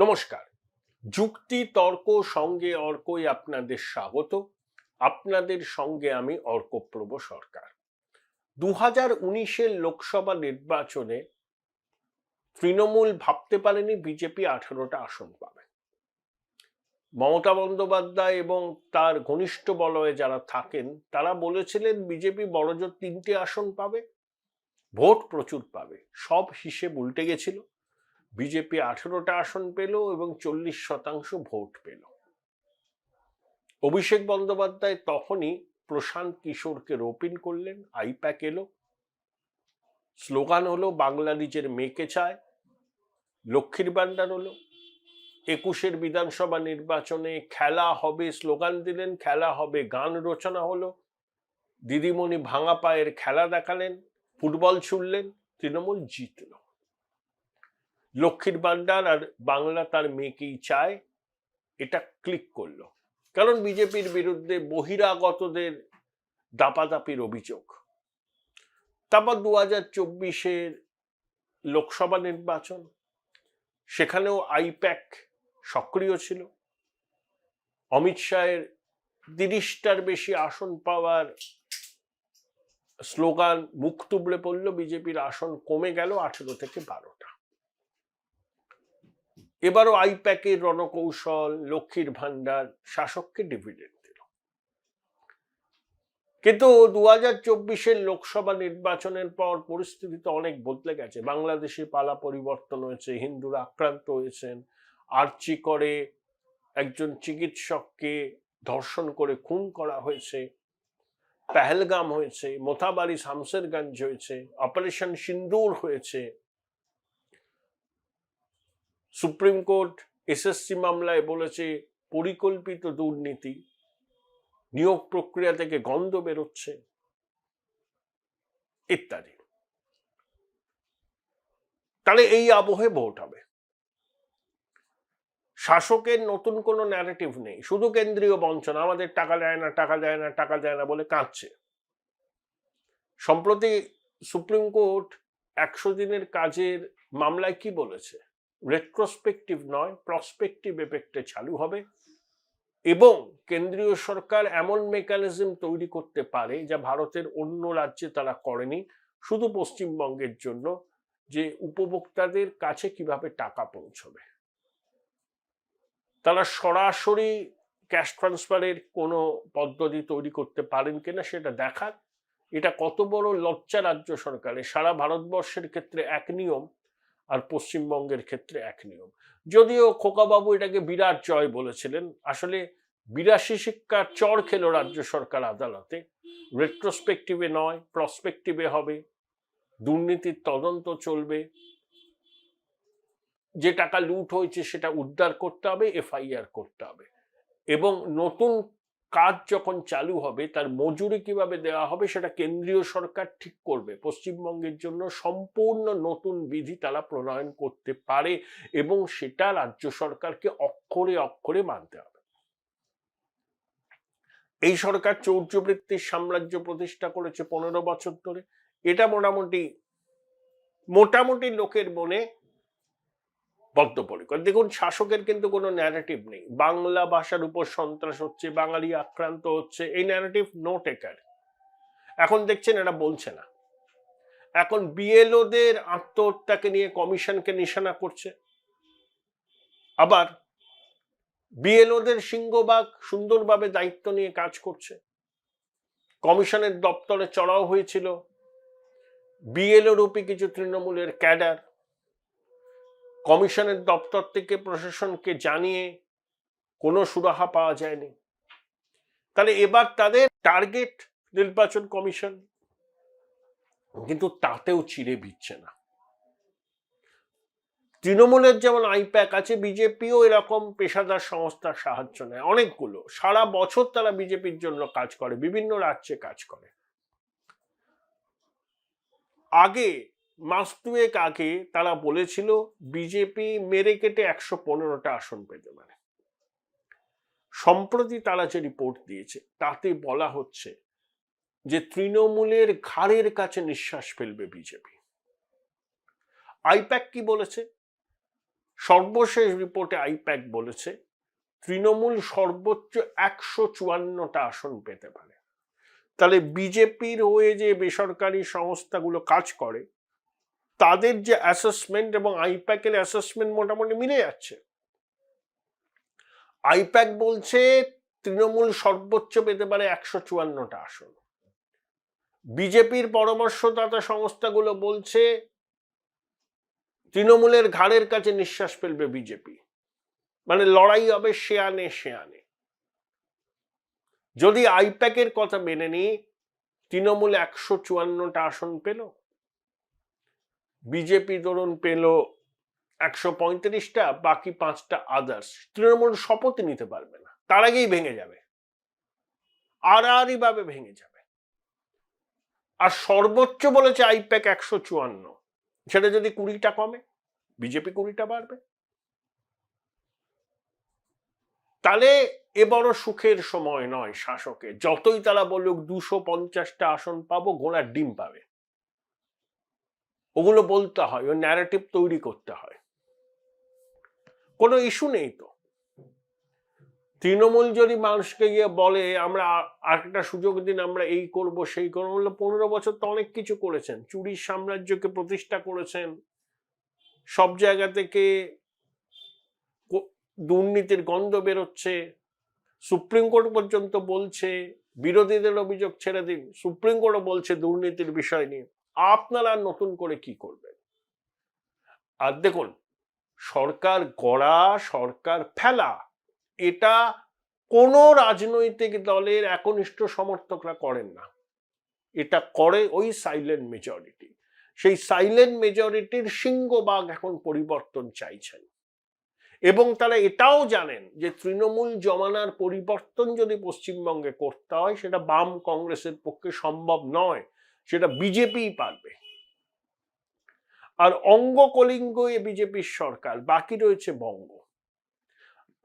নমস্কার। যুক্তি তর্ক সঙ্গে অর্কই আপনাদের স্বাগত। আপনাদের সঙ্গে আমি অর্কপ্রভ সরকার। 2019-এর লোকসভা নির্বাচনে তৃণমূল ভাবতে পারেনি বিজেপি 18টা আসন পাবে। মমতা বন্দ্যোপাধ্যায় এবং তার ঘনিষ্ঠ বলয়ে যারা থাকেন তারা বলেছিলেন বিজেপি বড়জোর 3টে আসন পাবে, ভোট প্রচুর পাবে। সব হিসেব উল্টে গেছিল। বিজেপি 18টা আসন পেল এবং 40% ভোট পেল। অভিষেক বন্দ্যোপাধ্যায় তখনই প্রশান্ত কিশোরকে রোপিন করলেন। আইপ্যাক এলো, স্লোগান হলো বাংলা নিজের মেয়েকে চায়, লক্ষ্মীর ভান্ডার হলো। 21-এর বিধানসভা নির্বাচনে খেলা হবে স্লোগান দিলেন, খেলা হবে গান রচনা হলো, দিদিমণি ভাঙা পায়ের খেলা দেখালেন, ফুটবল ছুড়লেন, তৃণমূল জিতল। লক্ষ্মীর ভান্ডার আর বাংলা তার মেয়েকেই চায় এটা ক্লিক করলো, কারণ বিজেপির বিরুদ্ধে বহিরাগতদের দাপাদাপির অভিযোগ। তারপর 2024-এর লোকসভা নির্বাচন, সেখানেও আইপ্যাক সক্রিয় ছিল। অমিত শাহের 30টার বেশি আসন পাওয়ার স্লোগান মুখ তুবড়ে পড়ল, বিজেপির আসন কমে গেল 18 থেকে 12টা। এবারও আইপ্যাকের রণকৌশল, লক্ষ্মীর ভান্ডার শাসককে ডিভিডেন্ড দিল। কিন্তু 2024-এর লোকসভা নির্বাচনের পর পরিস্থিতি তো অনেক বদলে গেছে। বাংলাদেশে পালা পরিবর্তন হয়েছে, হিন্দুরা আক্রান্ত হয়েছেন, আর্চি করে একজন চিকিৎসককে ধর্ষণ করে খুন করা হয়েছে, পেহেলগাম হয়েছে, মোথাবাড়ি শামসেরগঞ্জ হয়েছে, অপারেশন সিন্দুর হয়েছে। সুপ্রিম কোর্ট এসএসসি মামলায় বলেছে পরিকল্পিত দুর্নীতি, নিয়োগ প্রক্রিয়া থেকে গন্ধ বেরোচ্ছে ইত্যাদি। তাহলে এই আবহে ভোট হবে। শাসকের নতুন কোনো ন্যারেটিভ নেই, শুধু কেন্দ্রীয় বঞ্চনা, আমাদের টাকা দেয় না, টাকা দেয় না, টাকা দেয় না বলে কাঁদছে। সম্প্রতি সুপ্রিম কোর্ট 100 দিনের কাজের মামলায় কি বলেছে? রেট্রোস্পেক্টিভ নয়, প্রসপেক্টিভ এফেক্টে চালু হবে এবং কেন্দ্রীয় সরকার এমন মেকানিজম তৈরি করতে পারে যা ভারতের অন্য রাজ্যে তারা করেনি, শুধু পশ্চিমবঙ্গের জন্য, যে উপভোক্তাদের কাছে কিভাবে টাকা পৌঁছবে। তারা সরাসরি ক্যাশ ট্রান্সফারের কোনো পদ্ধতি তৈরি করতে পারেন কিনা সেটা দেখার। এটা কত বড় লজ্জা রাজ্য সরকারের। সারা ভারতবর্ষের ক্ষেত্রে এক নিয়ম আর পশ্চিমবঙ্গের ক্ষেত্রে এক নিয়ম। যদিও খোকাবাবু এটাকে বিরাট জয় বলেছিলেন, আসলে 82 শিক্ষার চর খেলো রাজ্য সরকার আদালতে। রেট্রোস্পেক্টিভে নয়, প্রসপেক্টিভে হবে, দুর্নীতির তদন্ত চলবে, যে টাকা লুট হয়েছে সেটা উদ্ধার করতে হবে, এফআইআর করতে হবে, এবং নতুন কাজ যখন চালু হবে তার মজুরি কিভাবে দেওয়া হবে সেটা কেন্দ্রীয় সরকার ঠিক করবে। পশ্চিমবঙ্গের জন্য সম্পূর্ণ নতুন বিধি তারা প্রণয়ন করতে পারে এবং সেটা রাজ্য সরকারকে অক্ষরে অক্ষরে মানতে হবে। এই সরকার চৌর্যবৃত্তির সাম্রাজ্য প্রতিষ্ঠা করেছে 15 বছর ধরে। এটা মোটামুটি লোকের মনে বদ্ধপরিকর। দেখুন, শাসকের কিন্তু কোনো ন্যারেটিভ নেই। বাংলা ভাষার উপর সন্ত্রাস হচ্ছে, বাঙালি আক্রান্ত হচ্ছে, এই ন্যারেটিভ নো টেকার। এখন দেখছেন এরা বলছে না। এখন বিএলওদের আত্মহত্যাকে নিয়ে কমিশনকে নিশানা করছে। আবার বিএলওদের সিংহভাগ সুন্দরভাবে দায়িত্ব নিয়ে কাজ করছে। কমিশনের দপ্তরে চড়াও হয়েছিল বিএলও রূপী কিছু তৃণমূলের ক্যাডার। কমিশনের দপ্তর থেকে প্রশাসনকে জানিয়ে কোনো সুরাহা পাওয়া যায়নি। তাহলে এবার তাদের টার্গেট নির্বাচন কমিশন, কিন্তু তাতেও চিড়ে ভিজছে না। তৃণমূলের যেমন আইপ্যাক আছে, বিজেপিও এরকম পেশাদার সংস্থার সাহায্য নেয় অনেকগুলো। সারা বছর তারা বিজেপির জন্য কাজ করে, বিভিন্ন রাজ্যে কাজ করে। আগে মাস দুয়েক আগে তারা বলেছিল বিজেপি মেরে কেটে 115টা আসন পেতে পারে। সম্প্রতি তারা যে রিপোর্ট দিয়েছে তাতে বলা হচ্ছে যে তৃণমূলের ঘাড়ের কাছে নিঃশ্বাস ফেলবে বিজেপি। আইপ্যাক কি বলেছে? সর্বশেষ রিপোর্টে আইপ্যাক বলেছে তৃণমূল সর্বোচ্চ 154টা আসন পেতে পারে। তাহলে বিজেপির হয়ে যে বেসরকারি সংস্থাগুলো কাজ করে তাদের যে অ্যাসেসমেন্ট এবং আইপ্যাকের অ্যাসেসমেন্ট মোটামুটি মিলে যাচ্ছে। আইপ্যাক বলছে তৃণমূল সর্বোচ্চ পেতে পারে 154টা আসন। বিজেপির পরামর্শদাতা সংস্থাগুলো বলছে তৃণমূলের ঘাড়ের কাছে নিঃশ্বাস ফেলবে বিজেপি, মানে লড়াই হবে শেয়ানে শেয়ানে। যদি আইপ্যাকের কথা মেনে নিই, তৃণমূল 154টা আসন পেল, বিজেপি ধরুন পেল 135টা, বাকি 5টা আদার্স। তৃণমূল শপথ নিতে পারবে না, তার আগেই ভেঙে যাবে, আড়াআড়ি ভাবে ভেঙে যাবে। আর সর্বোচ্চ বলেছে আইপ্যাক 154, সেটা যদি 20টা কমে, বিজেপি 20টা বাড়বে। তাহলে এ বড় সুখের সময় নয় শাসকের। যতই তারা বলুক 250টা আসন পাবো, ঘোড়ার ডিম পাবে, ওগুলো বলতে হয়, ও ন্যারেটিভ তৈরি করতে হয়। কোনো ইস্যু নেই তো। তৃণমূল যদি মানুষকে গিয়ে বলে আমরা আরেকটা সুযোগ দিন, আমরা এই করব সেই করবো, বললে 15 বছর তো অনেক কিছু করেছেন, চুরির সাম্রাজ্যকে প্রতিষ্ঠা করেছেন, সব জায়গা থেকে দুর্নীতির গন্ধ বেরোচ্ছে, সুপ্রিম কোর্ট পর্যন্ত বলছে বিরোধীদের অভিযোগ ছেড়ে দিন, সুপ্রিম কোর্টও বলছে দুর্নীতির বিষয় নিয়ে। আপনারা নতুন করে কি করবেন? আর দেখুন, সরকার গড়া, সরকার ফেলা, এটা কোনো রাজনৈতিক দলের একনিষ্ঠ সমর্থকরা করেন না, এটা করে ওই সাইলেন্ট মেজরিটি। সেই সাইলেন্ট মেজরিটির সিংহভাগ এখন পরিবর্তন চাইছেন, এবং তারা এটাও জানেন যে তৃণমূল জমানার পরিবর্তন যদি পশ্চিমবঙ্গে করতে হয়, সেটা বাম কংগ্রেসের পক্ষে সম্ভব নয়, সেটা বিজেপি পারবে। আর অঙ্গ কলিঙ্গ এ বিজেপির সরকার, বাকি রয়েছে বঙ্গ।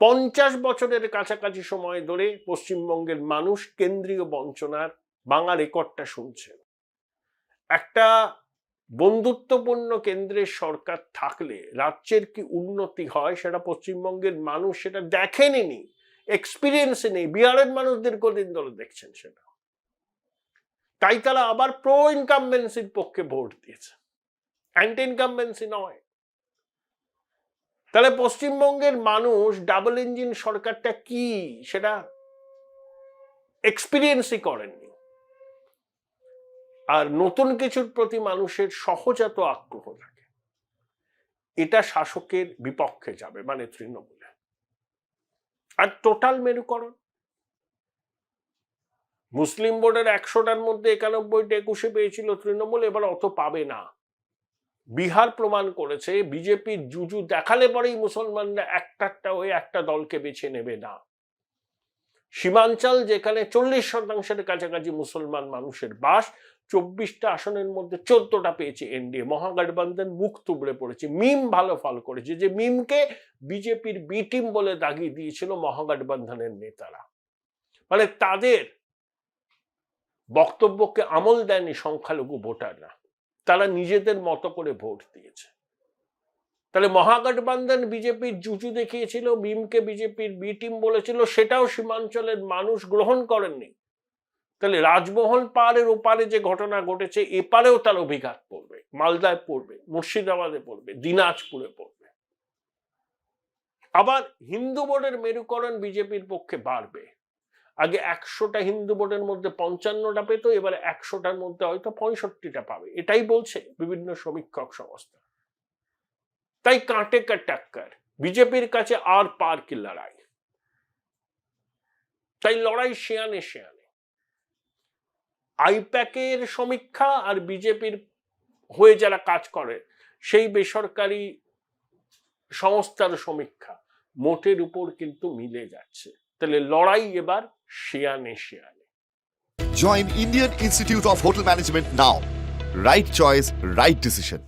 50 বছরের কাছাকাছি সময় ধরে পশ্চিমবঙ্গের মানুষ কেন্দ্রীয় বঞ্চনার বাংলা রেকর্ডটা শুনছেন। একটা বন্ধুত্বপূর্ণ কেন্দ্রের সরকার থাকলে রাজ্যের কি উন্নতি হয় সেটা পশ্চিমবঙ্গের মানুষ সেটা দেখেনি, এক্সপিরিয়েন্সে নেই। বিহারের মানুষদের কদিন ধরে দেখছেন সেটা, তাই তারা আবার প্রো ইনকামবেন্সির পক্ষে ভোট দিয়েছে, অ্যান্টি ইনকামবেন্সি নয়। তাহলে পশ্চিমবঙ্গের মানুষ ডাবল ইঞ্জিন সরকারটা কি সেটা এক্সপিরিয়েন্সই করেননি। আর নতুন কিছুর প্রতি মানুষের সহজাত আগ্রহ থাকে, এটা শাসকের বিপক্ষে যাবে, মানে তৃণমূলে। আর টোটাল মেরুকরণ, মুসলিম ভোটের 100টার মধ্যে 91টা 21-এ পেয়েছিল তৃণমূল, এবার অত পাবে না। বিহার প্রমাণ করেছে বিজেপির জুজু দেখালে পরেই মুসলমানরা একটা হয়ে একটা দলকে বেছে নেবে না। সীমাঞ্চল, যেখানে 40% কাছাকাছি মুসলমান মানুষের বাস, 24টা আসনের মধ্যে 14টা পেয়েছে এনডিএ। মহাগঠবন্ধন মুখ তুবড়ে পড়েছে, মিম ভালো ফল করেছে, যে মিমকে বিজেপির বি টিম বলে দাগিয়ে দিয়েছিল মহাগঠবন্ধনের নেতারা। মানে তাদের বক্তব্যকে আমল দেয়নি সংখ্যালঘু ভোটাররা, তারা নিজেদের মতো করে ভোট দিয়েছে। তাহলে মহাগঠবন্ধন বিজেপির জুজু দেখিয়েছিল, মিমকে বিজেপির বি টিম বলেছিল, সেটাও সীমাঞ্চলের মানুষ গ্রহণ করেননি। তাহলে রাজমহল পাহাড়ের ওপারে যে ঘটনা ঘটেছে, এপারেও তার অভিঘাত পড়বে, মালদায় পড়বে, মুর্শিদাবাদে পড়বে, দিনাজপুরে পড়বে। আবার হিন্দু ভোটের মেরুকরণ বিজেপির পক্ষে বাড়বে। আগে 100টা হিন্দু ভোটের মধ্যে 55টা পেত, এবারে 100টার মধ্যে হয়তো 65টা পাবে, এটাই বলছে বিভিন্ন সমীক্ষক সংস্থা। তাই কাঁটে কা টক্কর, বিজেপির কাছে আর পার কি লড়াই। তাই লড়াই শেয়ানে শেয়ানে। আইপ্যাকের সমীক্ষা আর বিজেপির হয়ে যারা কাজ করে সেই বেসরকারি সংস্থার সমীক্ষা মোটের উপর কিন্তু মিলে যাচ্ছে। তাহলে লড়াই এবার শেয়ানে শেয়ানে। Join Indian Institute of Hotel Management now. Right choice, right decision.